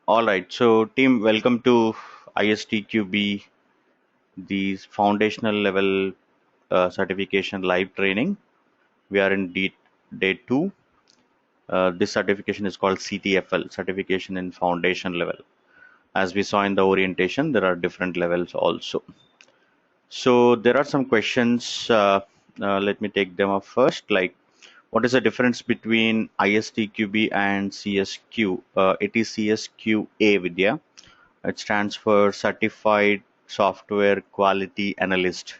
All right, so team, welcome to ISTQB, the foundational level certification live training. We are in day two. This certification is called CTFL, Certification in Foundation Level. As we saw in the orientation, there are different levels also. So there are some questions. Let me take them up first. Like, what is the difference between ISTQB and CSQ? It is CSQA, Vidya. It stands for Certified Software Quality Analyst.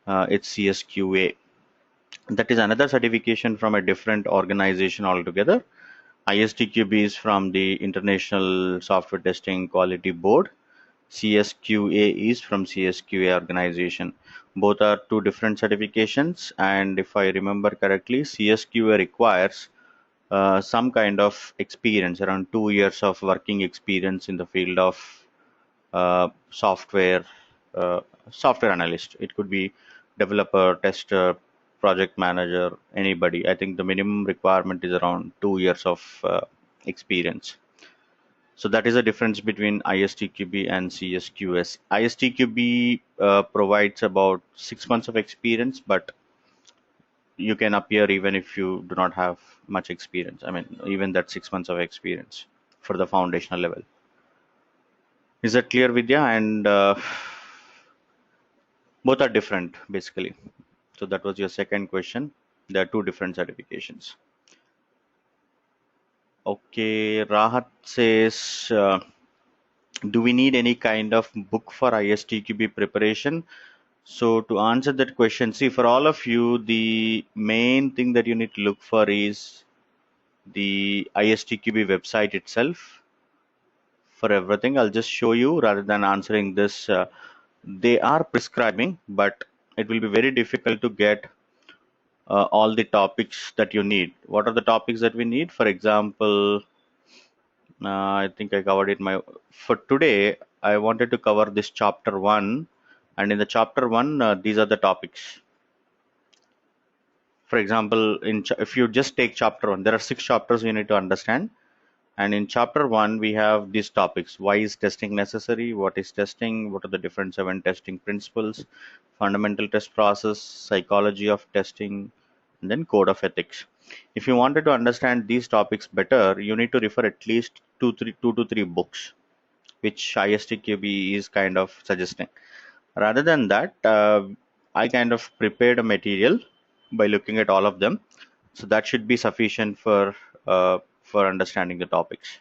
It's CSQA. That is another certification from a different organization altogether. ISTQB is from the International Software Testing Quality Board. CSQA is from CSQA organization. Both are two different certifications, and if I remember correctly, CSQA requires some kind of experience, around 2 years of working experience in the field of uh, software uh, software analyst. It could be developer, tester, project manager, anybody. I think the minimum requirement is around 2 years of experience. So that is the difference between ISTQB and CSQS. ISTQB provides about 6 months of experience, but you can appear even if you do not have much experience. I mean, even that 6 months of experience for the foundational level. Is that clear, Vidya? And both are different, basically. So that was your second question. There are two different certifications. Okay, Rahat says, do we need any kind of book for ISTQB preparation? So to answer that question, see, for all of you, the main thing that you need to look for is the ISTQB website itself. For everything, I'll just show you rather than answering this. They are prescribing, but it will be very difficult to get all the topics that you need. What are the topics that we need? For example, I think I covered it. For today, I wanted to cover this chapter one, and in the chapter one, these are the topics. For example, if you just take chapter one, there are 6 chapters you need to understand. And in chapter one, we have these topics. Why is testing necessary? What is testing? What are the different 7 testing principles? Fundamental test process, psychology of testing, and then code of ethics. If you wanted to understand these topics better, you need to refer at least two to three books, which ISTQB is kind of suggesting. Rather than that, I kind of prepared a material by looking at all of them. So that should be sufficient for understanding the topics.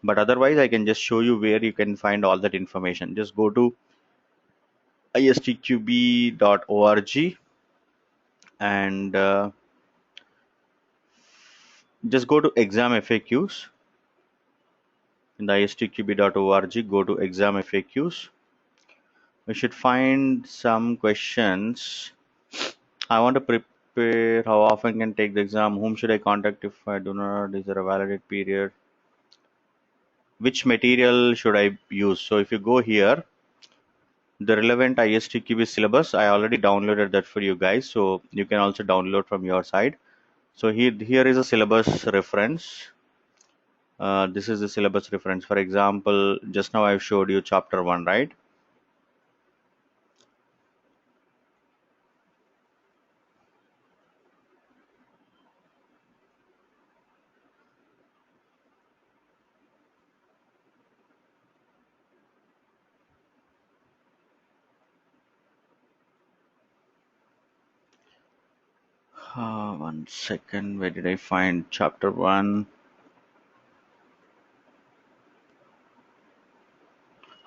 But otherwise, I can just show you where you can find all that information. Just go to istqb.org and just go to exam FAQs. In the istqb.org, go to exam FAQs. We should find some questions. I want to prepare. How often can take the exam? Whom should I contact if I do not? Is there a valid period? Which material should I use? So if you go here, the relevant ISTQB syllabus, I already downloaded that for you guys, so you can also download from your side. So here is a syllabus reference. This is the syllabus reference. For example, just now I've showed you chapter 1, right? One second, where did I find chapter 1?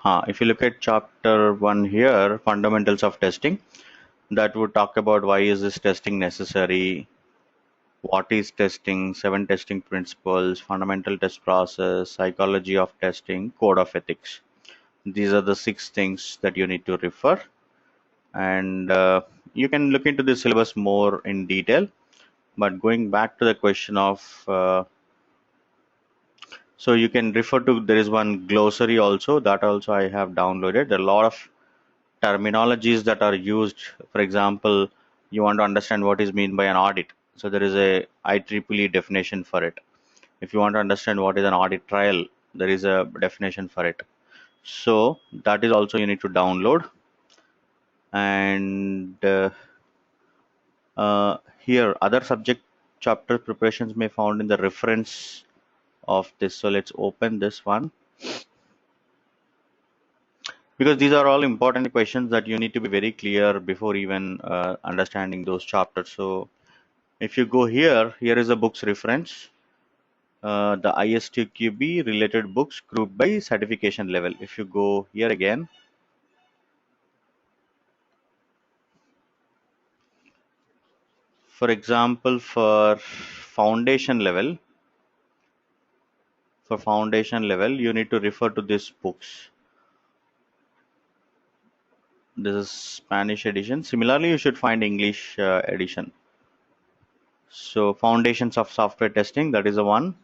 If you look at chapter 1 here, fundamentals of testing, that would talk about why is this testing necessary, what is testing, 7 testing principles, fundamental test process, psychology of testing, code of ethics. These are the 6 things that you need to refer, and you can look into the syllabus more in detail. But going back to the question of so you can refer to, there is one glossary also, that also I have downloaded. There are a lot of terminologies that are used. For example, you want to understand what is meant by an audit, so there is a IEEE definition for it. If you want to understand what is an audit trail, There is a definition for it. So that is also you need to download. And here other subject chapter preparations may found in the reference of this. So let's open this one, because these are all important questions that you need to be very clear before even understanding those chapters. So if you go here, here is the book's reference, the ISTQB related books grouped by certification level. If you go here again, for example, for foundation level, you need to refer to these books. This is Spanish edition. Similarly, you should find English edition. So foundations of software testing, that is the one.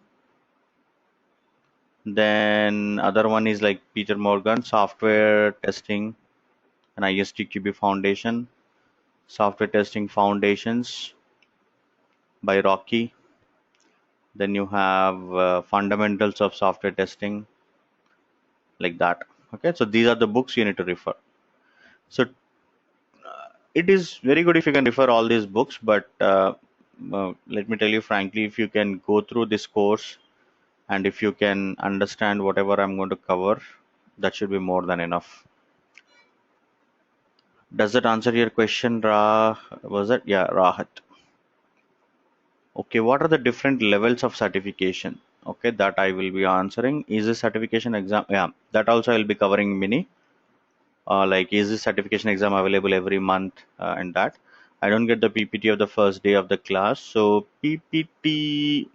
Then other one is like Peter Morgan, software testing and ISTQB foundation, software testing foundations by Rocky. Then you have fundamentals of software testing, like that. Okay, so these are the books you need to refer. So it is very good if you can refer all these books, but let me tell you frankly, if you can go through this course and if you can understand whatever I'm going to cover, that should be more than enough. Does that answer your question, Ra? Was it? Yeah, Rahat. Okay, what are the different levels of certification? Okay, that I will be answering. Is this certification exam? Yeah, that also I'll be covering mini. Like, is this certification exam available every month? And that I don't get the PPT of the first day of the class. So PPT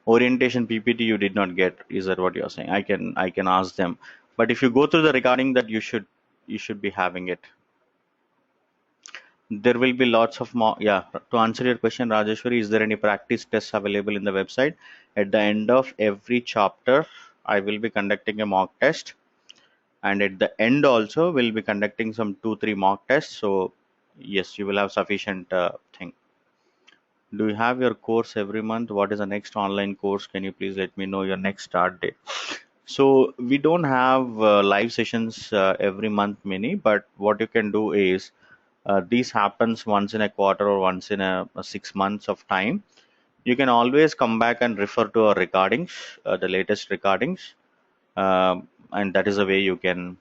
orientation PPT you did not get. Is that what you're saying? I can ask them. But if you go through the recording, that you should be having it. There will be lots of more. Yeah, to answer your question, Rajeshwari, is there any practice tests available in the website? At the end of every chapter, I will be conducting a mock test, and at the end also we'll be conducting some 2-3 mock tests. So yes, you will have sufficient thing. Do you have your course every month? What is the next online course? Can you please let me know your next start date? So we don't have live sessions every month, mini, but what you can do is these happens once in a quarter or once in a 6 months of time. You can always come back and refer to our recordings, the latest recordings, and that is the way you can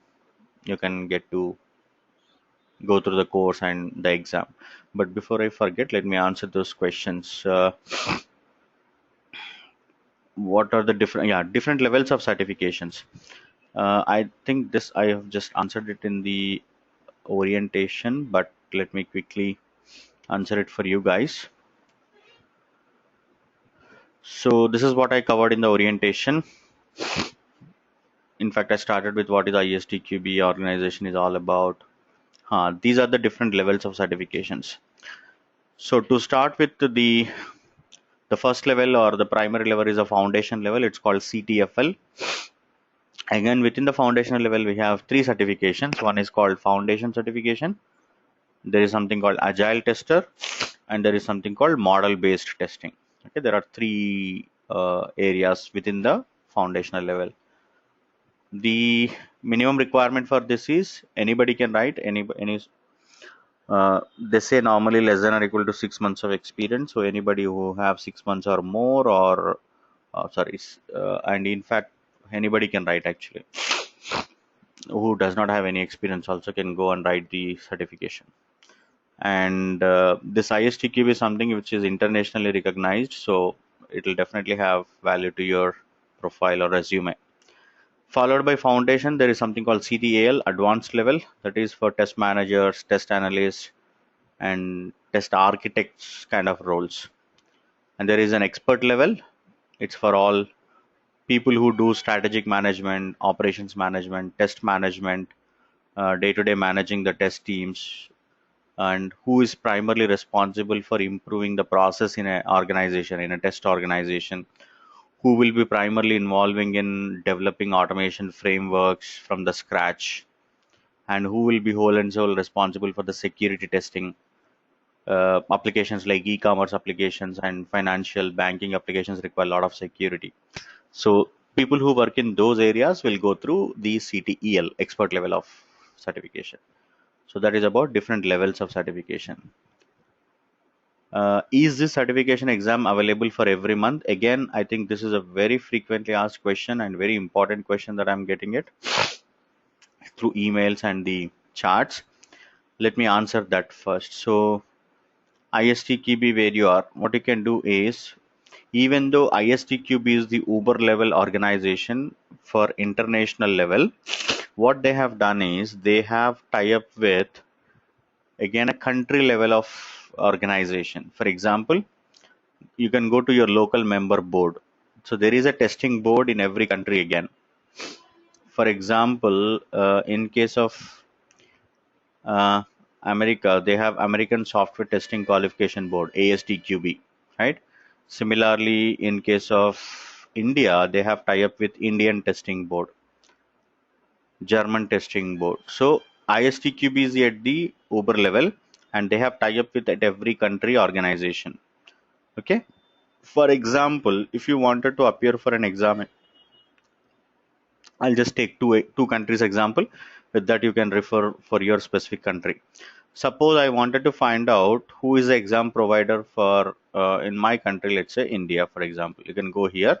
get to go through the course and the exam. But before I forget, let me answer those questions. What are the different levels of certifications? I think this I have just answered it in the orientation, but let me quickly answer it for you guys. So this is what I covered in the orientation. In fact, I started with what is ISTQB organization is all about. These are the different levels of certifications. So to start with, the first level or the primary level is a foundation level. It's called CTFL. Again, within the foundational level, we have 3 certifications. One is called foundation certification. There is something called agile tester, and there is something called model based testing. Okay, there are 3 areas within the foundational level. The minimum requirement for this is anybody can write any they say normally less than or equal to 6 months of experience. So anybody who have 6 months or more, or and in fact anybody can write actually, who does not have any experience also can go and write the certification. And this ISTQB is something which is internationally recognized, so it will definitely have value to your profile or resume. Followed by foundation, there is something called CTAL, advanced level, that is for test managers, test analysts, and test architects kind of roles. And there is an expert level. It's for all people who do strategic management, operations management, test management, day-to-day managing the test teams, and who is primarily responsible for improving the process in an organization, in a test organization, who will be primarily involving in developing automation frameworks from the scratch, and who will be whole and sole responsible for the security testing. Applications like e-commerce applications and financial banking applications require a lot of security. So People who work in those areas will go through the CTEL, expert level of certification. So that is about different levels of certification. Is this certification exam available for every month? Again, I think this is a very frequently asked question and very important question that I'm getting it through emails and the charts. Let me answer that first. So ISTQB, where you are, what you can do is, even though ISTQB is the Uber level organization for international level, what they have done is they have tie up with again a country level of organization. For example, you can go to your local member board. So there is a testing board in every country again. For example, in case of uh, America, they have American Software Testing Qualification Board, ASTQB, right? Similarly, in case of India, they have tie up with Indian Testing Board, German Testing Board. So ISTQB is at the Uber level, and they have tie up with at every country organization. Okay. For example, if you wanted to appear for an exam, I'll just take two countries example. With that, you can refer for your specific country. Suppose I wanted to find out who is the exam provider for in my country, let's say India, for example. You can go here,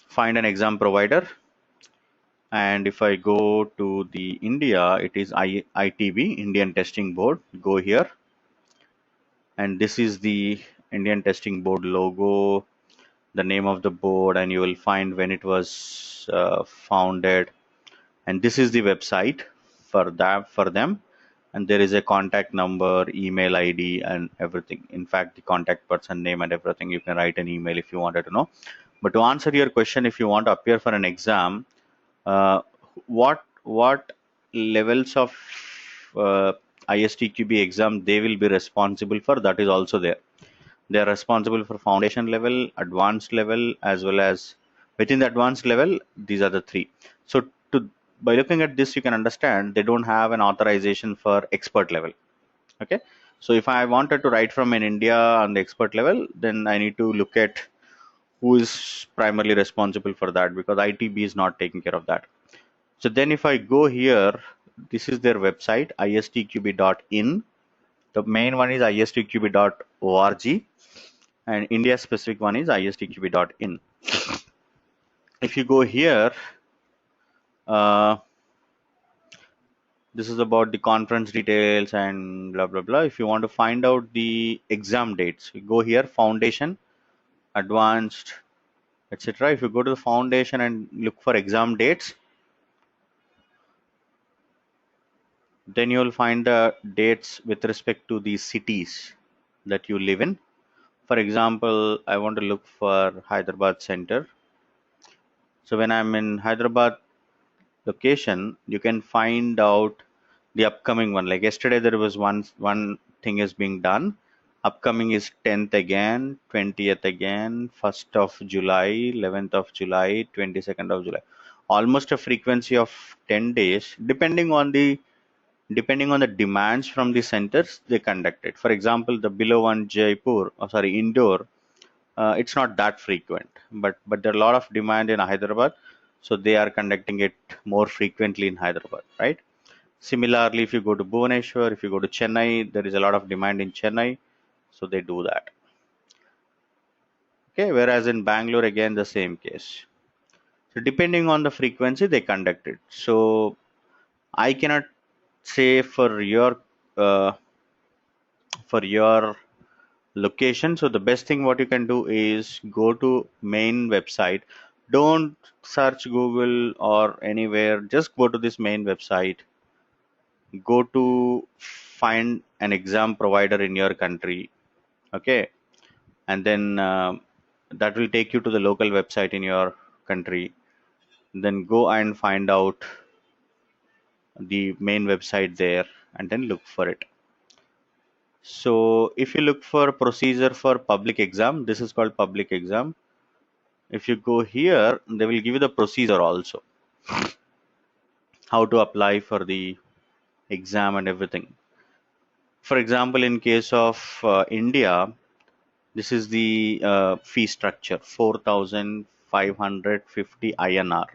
find an exam provider, and if I go to the India, it is ITB, Indian Testing Board. Go here, and this is the Indian Testing Board logo, the name of the board, and you will find when it was founded, and this is the website for them, and there is a contact number, email ID, and everything. In fact, the contact person name and everything, you can write an email if you wanted to know. But to answer your question, if you want to appear for an exam, uh, what levels of uh, ISTQB exam they will be responsible for, that is also there. They are responsible for foundation level, advanced level, as well as within the advanced level. These are the three. So to by looking at this, you can understand they don't have an authorization for expert level. Okay. So if I wanted to write from in India on the expert level, then I need to look at who is primarily responsible for that, because ITB is not taking care of that. So then if I go here, this is their website, istqb.in. The main one is istqb.org, and India specific one is istqb.in. If you go here, uh, this is about the conference details and blah blah blah. If you want to find out the exam dates, you go here, foundation, advanced, etc. If you go to the foundation and look for exam dates, then you will find the dates with respect to the cities that you live in. For example, I want to look for Hyderabad center. So when I'm in Hyderabad location, you can find out the upcoming one. Like yesterday, there was one thing is being done. Upcoming is 10th again, 20th again, 1st of July, 11th of July, 22nd of July. Almost a frequency of 10 days, depending on the demands from the centers they conduct it. For example, the below one Jaipur, Indore, it's not that frequent, but there are a lot of demand in Hyderabad, so they are conducting it more frequently in Hyderabad, right? Similarly, if you go to Bhubaneswar, if you go to Chennai, there is a lot of demand in Chennai, so they do that. Okay, whereas in Bangalore, again, the same case. So depending on the frequency, they conduct it. So I cannot say uh, for your location. So the best thing what you can do is go to main website. Don't search Google or anywhere. Just go to this main website. Go to find an exam provider in your country. Okay, and then that will take you to the local website in your country. Then go and find out the main website there, and then look for it. So if you look for procedure for public exam, this is called public exam. If you go here, they will give you the procedure also, how to apply for the exam and everything. For example, in case of India, this is the fee structure, 4,500 4,550 INR,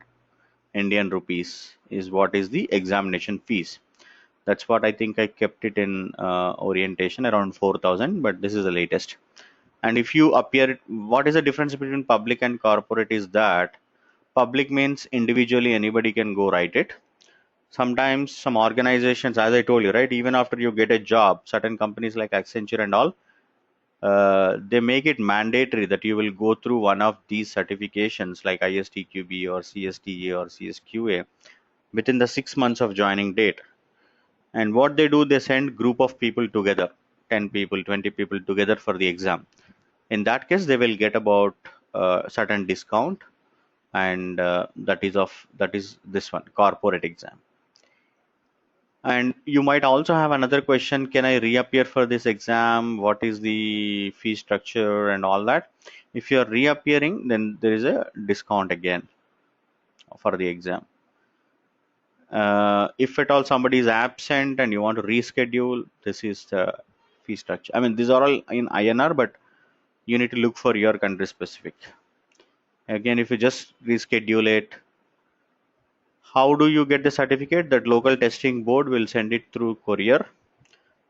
Indian rupees, is what is the examination fees. That's what I think I kept it in orientation around 4,000, but this is the latest. And if you appear, what is the difference between public and corporate is that public means individually anybody can go write it. Sometimes some organizations, as I told you, right, even after you get a job, certain companies like Accenture and all, they make it mandatory that you will go through one of these certifications like ISTQB or CSTA or CSQA within the 6 months of joining date. And what they do, they send group of people together, 10 people, 20 people together for the exam. In that case, they will get about certain discount, and that is this one, corporate exam. And you might also have another question, can I reappear for this exam? What is the fee structure and all that? If you're reappearing, then there is a discount again for the exam. If at all somebody is absent and you want to reschedule, this is the fee structure. I mean, these are all in INR, but you need to look for your country specific. Again, if you just reschedule it, how do you get the certificate? That local testing board will send it through courier.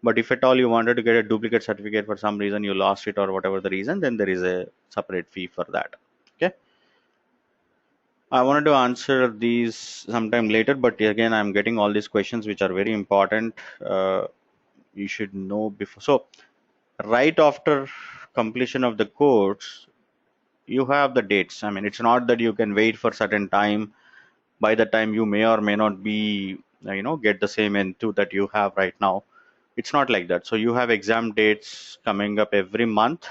But if at all you wanted to get a duplicate certificate for some reason, you lost it or whatever the reason, then there is a separate fee for that. Okay. I wanted to answer these sometime later, but again, I'm getting all these questions which are very important. You should know before. So, right after completion of the course, you have the dates. I mean, it's not that you can wait for certain time. By the time you may or may not be, get the same N2 that you have right now. It's not like that. So you have exam dates coming up every month.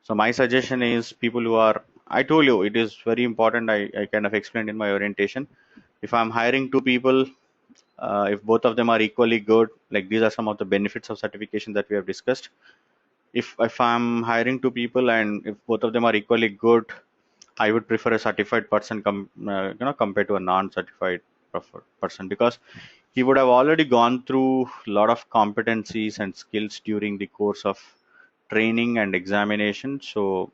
So my suggestion is people who are, I told you, it is very important. I kind of explained in my orientation. If I'm hiring two people, if both of them are equally good, like these are some of the benefits of certification that we have discussed. If I'm hiring two people and if both of them are equally good, I would prefer a certified person compared to a non-certified person, because he would have already gone through a lot of competencies and skills during the course of training and examination. So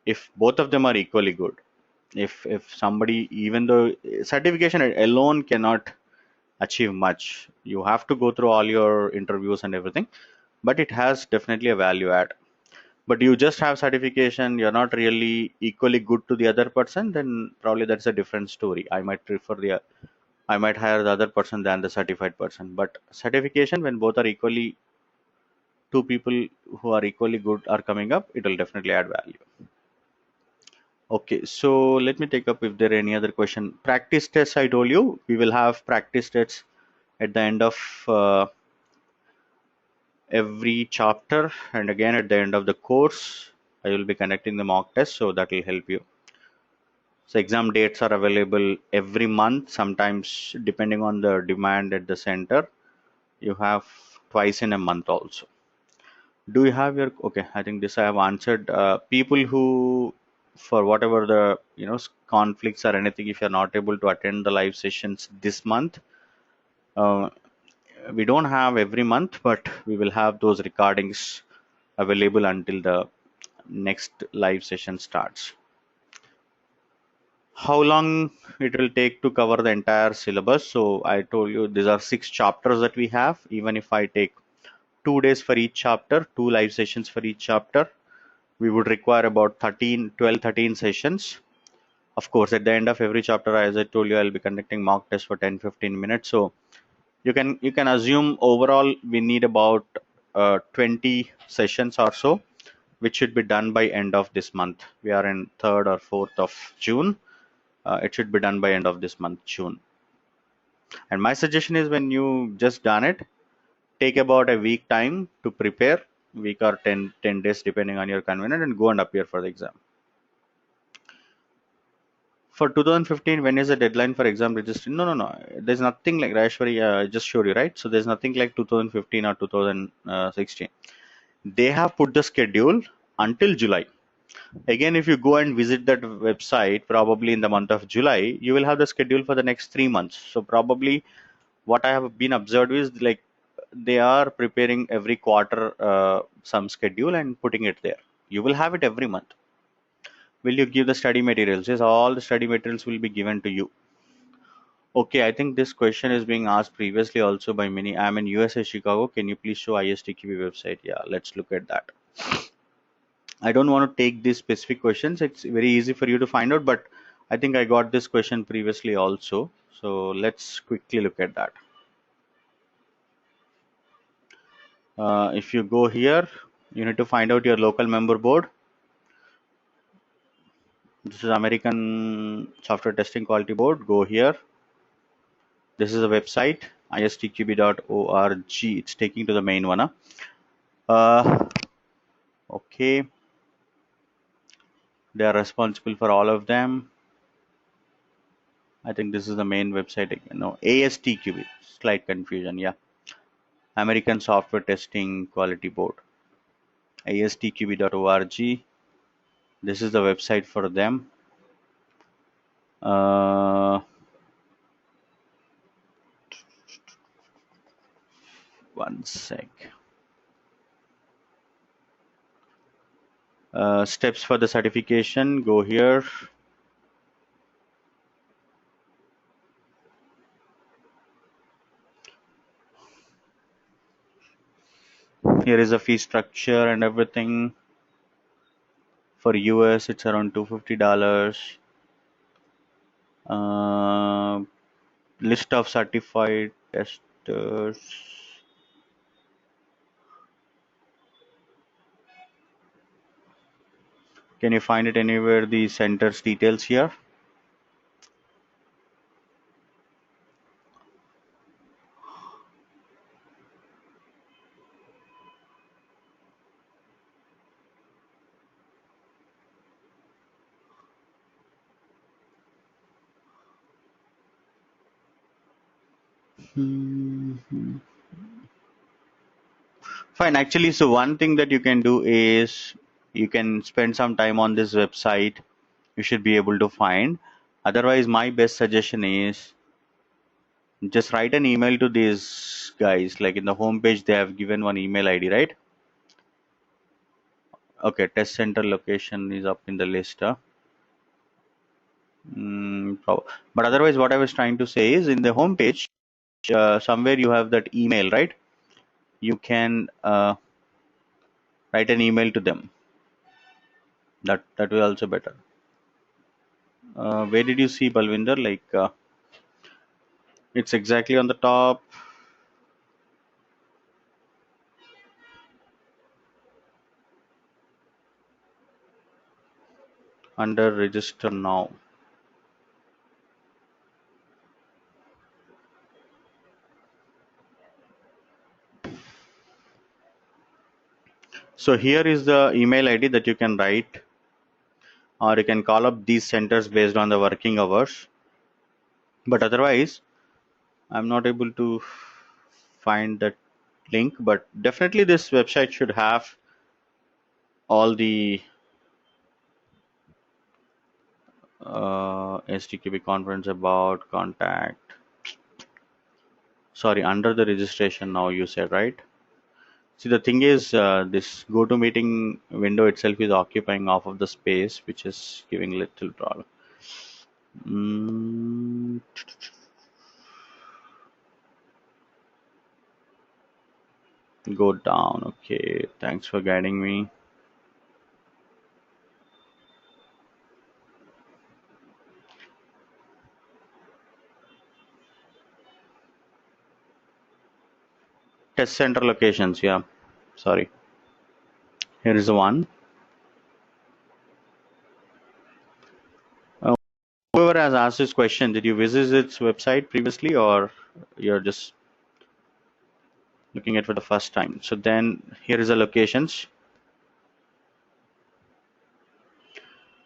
if both of them are equally good, if somebody, even though certification alone cannot achieve much, you have to go through all your interviews and everything, but it has definitely a value add. But you just have certification, you're not really equally good to the other person, then probably that's a different story. I might hire the other person than the certified person. But certification, when both are equally, two people who are equally good are coming up, it will definitely add value. Okay, so let me take up if there are any other question. Practice tests, I told you, we will have practice tests at the end of every chapter, and again at the end of the course I will be conducting the mock test, so that will help you. So exam dates are available every month, sometimes depending on the demand at the center you have twice in a month also. Do you have your, okay, I think this I have answered. People who, for whatever the conflicts or anything, if you're not able to attend the live sessions this month, uh, we don't have every month, but we will have those recordings available until the next live session starts. How long it will take to cover the entire syllabus? So I told you these are 6 chapters that we have. Even if I take 2 days for each chapter, 2 live sessions for each chapter, we would require about 13 sessions. Of course, at the end of every chapter, as I told you, I'll be conducting mock tests for 10-15 minutes. So you can assume overall we need about 20 sessions or so, which should be done by end of this month. We are in 3rd or 4th of June. It should be done by end of this month, June. And my suggestion is, when you just done it, take about a week time to prepare, week or 10 days depending on your convenience, and go and appear for the exam. For 2015, when is the deadline for exam registration? No. There's nothing like Rashwari just showed you, right? So there's nothing like 2015 or 2016. They have put the schedule until July. Again, if you go and visit that website, probably in the month of July, you will have the schedule for the next 3 months. So probably what I have been observed is like they are preparing every quarter some schedule and putting it there. You will have it every month. Will you give the study materials? Yes, all the study materials will be given to you. Okay, I think this question is being asked previously also by many. I'm in USA, Chicago. Can you please show ISTQB website? Yeah, let's look at that. I don't want to take these specific questions. It's very easy for you to find out, but I think I got this question previously also. So let's quickly look at that. If you go here, you need to find out your local member board. This is American Software Testing Quality Board. Go here. This is a website, istqb.org. It's taking to the main one. Okay. They are responsible for all of them. I think this is the main website. No, ASTQB. Slight confusion. Yeah. American Software Testing Quality Board. astqb.org. This is the website for them. One sec. Steps for the certification. Go here. Here is a fee structure and everything. For US, it's around $250. List of certified testers. Can you find it anywhere, the center's details here? Fine. Actually, so one thing that you can do is you can spend some time on this website. You should be able to find. Otherwise, my best suggestion is just write an email to these guys. Like in the homepage, they have given one email ID, right? Okay, test center location is up in the list. But otherwise, what I was trying to say is in the homepage, somewhere you have that email, right? You can write an email to them. That will also better. Where did you see Balvinder? Like it's exactly on the top. Under register now. So here is the email ID that you can write, or you can call up these centers based on the working hours. But otherwise, I'm not able to find that link. But definitely, this website should have all the STQB conference about contact. Sorry, under the registration now you said, right? See, the thing is, this GoToMeeting window itself is occupying half of the space, which is giving little problem. Go down. Okay, thanks for guiding me. Test center locations. Yeah, sorry. Here is the one. Whoever has asked this question, did you visit its website previously, or you're just looking at it for the first time? So then here is the locations.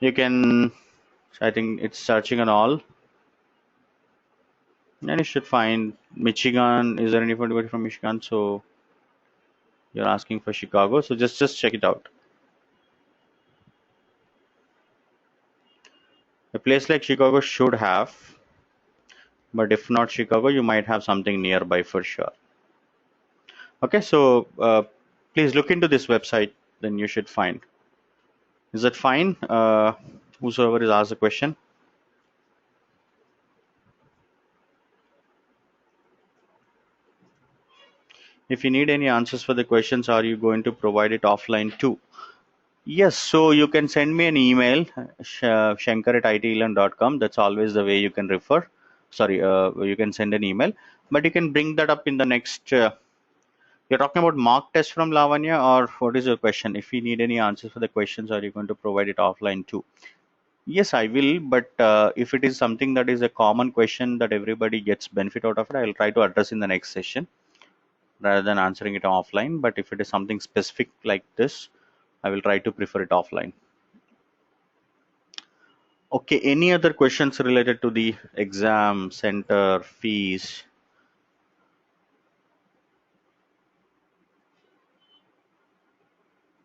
You can, I think it's searching on all, and you should find Michigan. Is there anybody from Michigan? So you're asking for Chicago, so just check it out. A place like Chicago should have, but if not Chicago, you might have something nearby for sure. Okay, so please look into this website, then you should find. Is that fine? Whosoever is asked the question. If you need any answers for the questions, are you going to provide it offline too? Yes, so you can send me an email, shankar@itelan.com. That's always the way you can refer. Sorry, you can send an email, but you can bring that up in the next. You're talking about mock test from Lavanya, or what is your question? If you need any answers for the questions, are you going to provide it offline too? Yes, I will, but if it is something that is a common question that everybody gets benefit out of it, I'll try to address in the next session rather than answering it offline. But if it is something specific like this, I will try to prefer it offline. Okay, any other questions related to the exam center fees?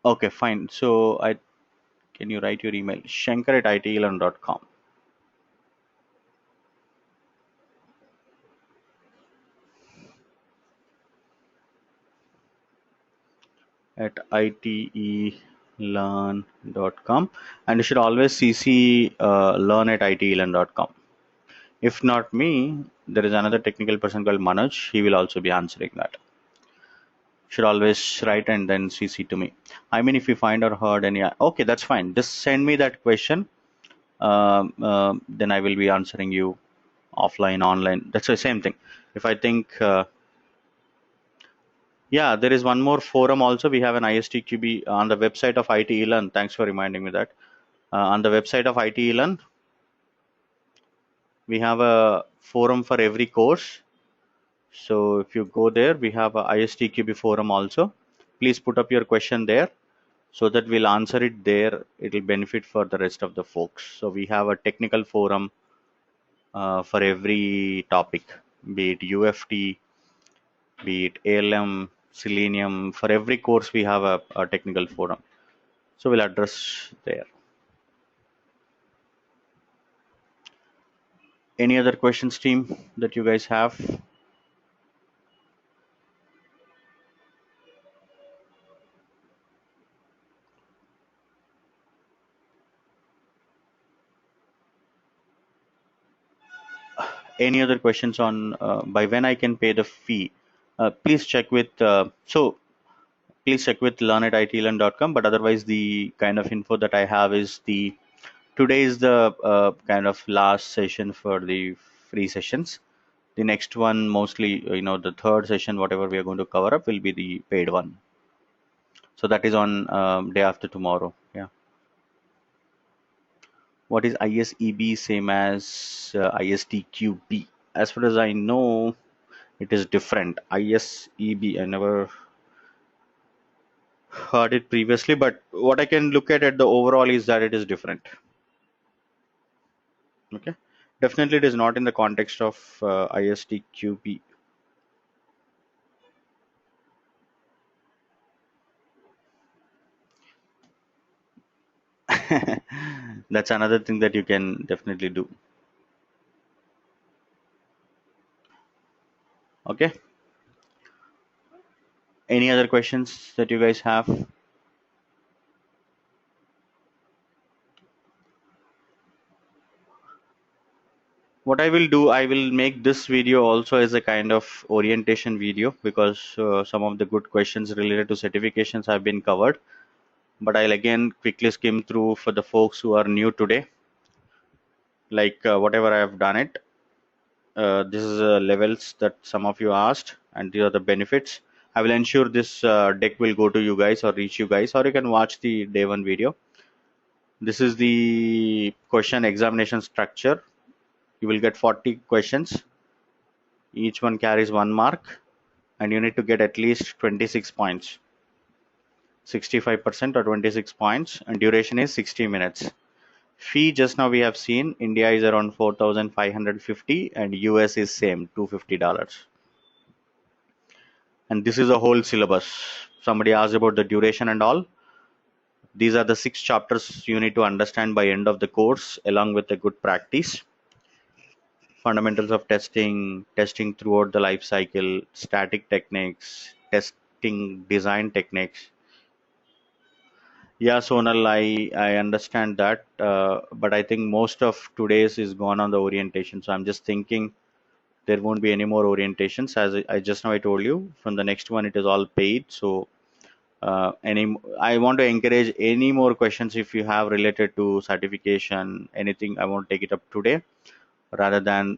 Okay, fine. So I can you write your email? Shankar@itelan.com. At itelearn.com, and you should always CC learn at itelearn.com. If not me, there is another technical person called Manoj. He will also be answering that. Should always write and then CC to me. I mean, if you find or heard any, okay, that's fine. Just send me that question. Then I will be answering you offline, online. That's the same thing. If I think, yeah, there is one more forum also. We have an ISTQB on the website of IT Learn. Thanks for reminding me that. On the website of IT Learn, we have a forum for every course. So if you go there, we have a ISTQB forum also. Please put up your question there so that we'll answer it there. It will benefit for the rest of the folks. So we have a technical forum for every topic, be it UFT, be it ALM, Selenium. For every course, we have a technical forum. So we'll address there. Any other questions, team, that you guys have? Any other questions on by when I can pay the fee? Please check with please check with learn@itlearn.com. But otherwise, the kind of info that I have is the today is the kind of last session for the free sessions. The next one, mostly, the third session, whatever we are going to cover up, will be the paid one. So that is on day after tomorrow. Yeah. What is ISEB? Same as ISTQB. As far as I know, it is different. ISEB, I never heard it previously, but what I can look at the overall is that it is different. Okay. Definitely, it is not in the context of ISTQB. That's another thing that you can definitely do. Okay. Any other questions that you guys have? What I will do, I will make this video also as a kind of orientation video because some of the good questions related to certifications have been covered. But I'll again quickly skim through for the folks who are new today, like whatever I have done it. This is levels that some of you asked, and these are the benefits. I will ensure this deck will go to you guys or reach you guys, or you can watch the day one video. This is the question examination structure. You will get 40 questions. Each one carries 1 mark, and you need to get at least 26 points, 65% or 26 points, and duration is 60 minutes. Fee, just now we have seen, India is around 4,550 and US is same, $250. And this is a whole syllabus. Somebody asked about the duration and all. These are the 6 chapters you need to understand by end of the course, along with a good practice. Fundamentals of testing, testing throughout the life cycle, static techniques, testing design techniques. Yeah, Sonal, I understand that, but I think most of today's is gone on the orientation. So I'm just thinking there won't be any more orientations. As I just now I told you, from the next one it is all paid. So I want to encourage any more questions if you have related to certification, anything. I want to take it up today rather than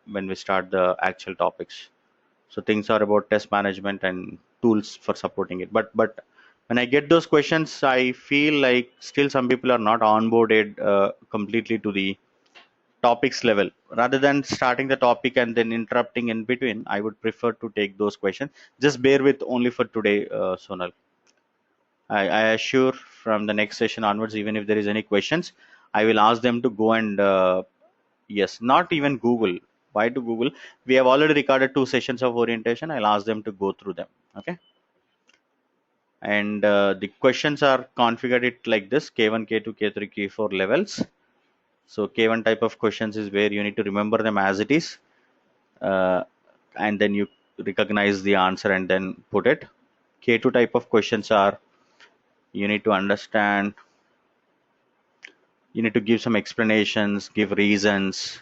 when we start the actual topics. So things are about test management and tools for supporting it. But when I get those questions, I feel like still some people are not onboarded completely to the topics level. Rather than starting the topic and then interrupting in between, I would prefer to take those questions. Just bear with only for today, Sonal. I assure from the next session onwards, even if there is any questions, I will ask them to go and yes, not even Google. Why to Google? We have already recorded 2 sessions of orientation. I'll ask them to go through them. Okay. And the questions are configured it like this: K1, K2, K3, K4 levels. So K1 type of questions is where you need to remember them as it is, uh, and then you recognize the answer and then put it. K2 type of questions are you need to understand, you need to give some explanations, give reasons,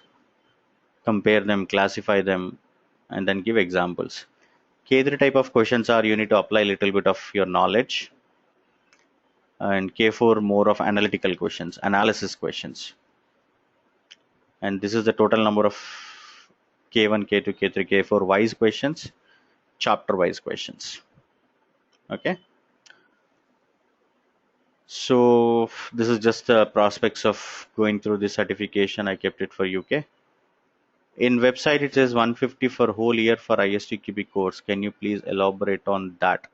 compare them, classify them, and then give examples. K3 type of questions are you need to apply a little bit of your knowledge, and K4 more of analytical questions, analysis questions. And this is the total number of K1, K2, K3, K4 wise questions, chapter wise questions. Okay. So this is just the prospects of going through this certification. I kept it for UK. In website it says 150 for whole year for ISTQB course. Can you please elaborate on that?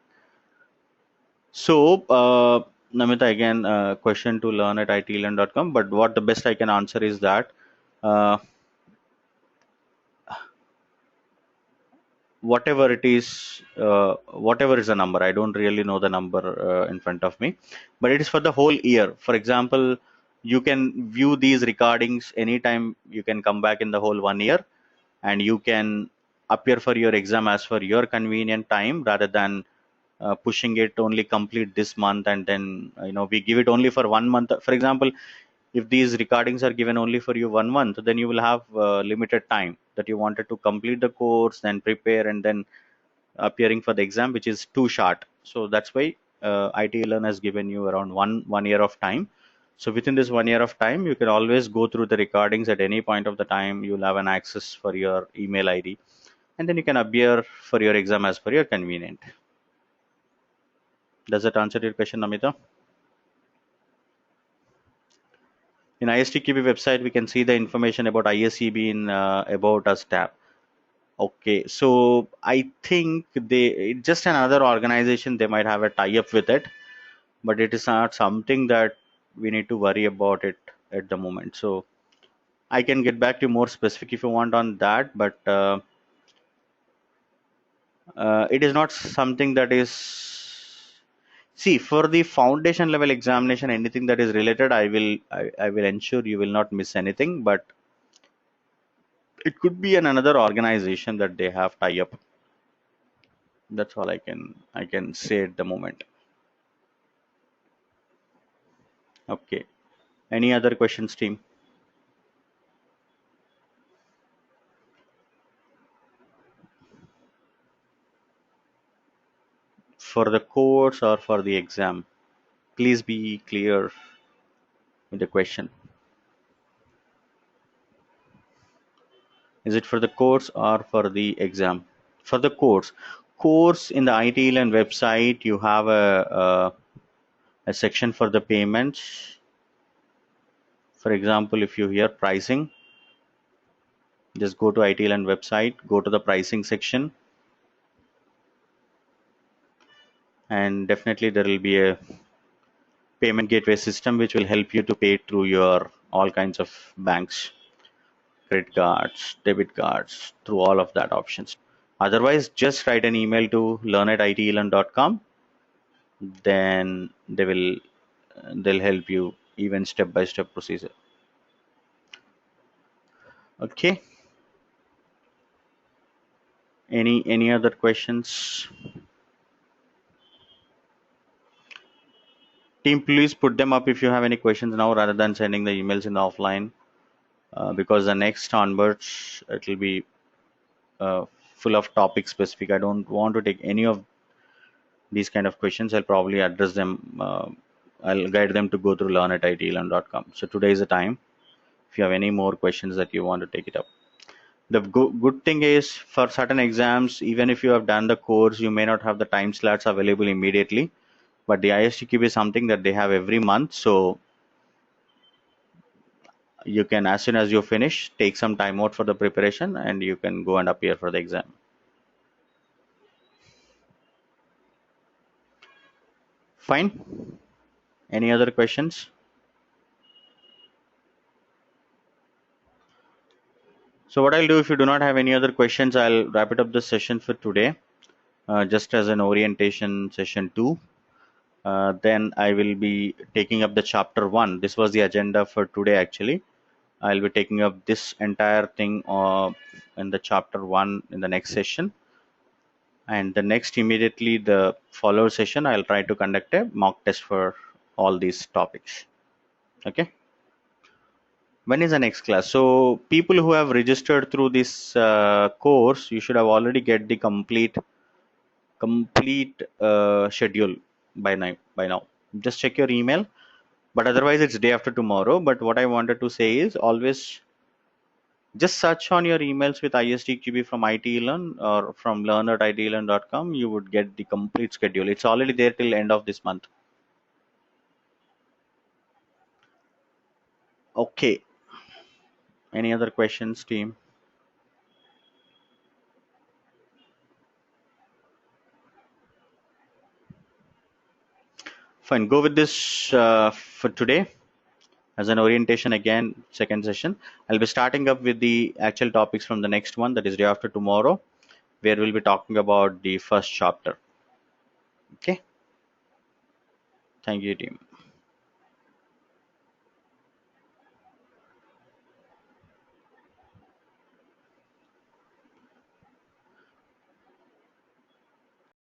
So, Namita, again, question to learn at itlearn.com. But what the best I can answer is that uh, whatever it is, whatever is the number, I don't really know the number in front of me, but it is for the whole year. For example, you can view these recordings anytime. You can come back in the whole 1 year, and you can appear for your exam as for your convenient time rather than pushing it only complete this month and then we give it only for 1 month. For example, if these recordings are given only for you 1 month, then you will have limited time that you wanted to complete the course, then prepare, and then appearing for the exam, which is too short. So that's why IT Learn has given you around one year of time. So within this 1 year of time, you can always go through the recordings at any point of the time. You'll have an access for your email ID, and then you can appear for your exam as per your convenient. Does that answer your question, Namita? In ISTQB website, we can see the information about ISEB in About Us tab. Okay, so I think it's just another organization. They might have a tie-up with it, but it is not something that we need to worry about it at the moment. So I can get back to you more specific if you want on that, but it is not something that is. See, for the foundation level examination, anything that is related, I will ensure you will not miss anything. But it could be another organization that they have tie up. That's all I can say at the moment. Okay. Any other questions, team? For the course or for the exam? Please be clear with the question. Is it for the course or for the exam? For the course in the ITLN website, you have a section for the payments. For example, if you hear pricing, just go to ITLN website, go to the pricing section, and definitely there will be a payment gateway system which will help you to pay through your all kinds of banks, credit cards, debit cards, through all of that options. Otherwise, just write an email to learn@itelearn.com. Then they'll help you even step by step procedure. Okay. Any other questions? Team, please put them up if you have any questions now rather than sending the emails in the offline, because the next onwards it will be uh, full of topic specific. I don't want to take any of these kind of questions. I'll probably address them. I'll guide them to go through learn@itlearn.com. So today is the time. If you have any more questions that you want to take it up. The good thing is for certain exams, even if you have done the course, you may not have the time slots available immediately. But the ISTQB is something that they have every month. So you can, as soon as you finish, take some time out for the preparation and you can go and appear for the exam. Fine. Any other questions? So what I'll do, if you do not have any other questions, I'll wrap it up the session for today, just as an orientation session 2. Then I will be taking up the chapter 1. This was the agenda for today actually. I'll be taking up this entire thing in the chapter 1 in the next session. And the next, immediately the follow session, I'll try to conduct a mock test for all these topics. Okay. When is the next class? So people who have registered through this course, you should have already get the complete schedule by now. Just check your email. But otherwise, it's day after tomorrow. But what I wanted to say is always just search on your emails with ISTQB from ITLearn or from learn@itlearn.com. You would get the complete schedule. It's already there till end of this month. Okay. Any other questions, team? Fine. Go with this for today as an orientation again, second session. I'll be starting up with the actual topics from the next one, that is day after tomorrow, where we'll be talking about the first chapter. Okay. Thank you, team.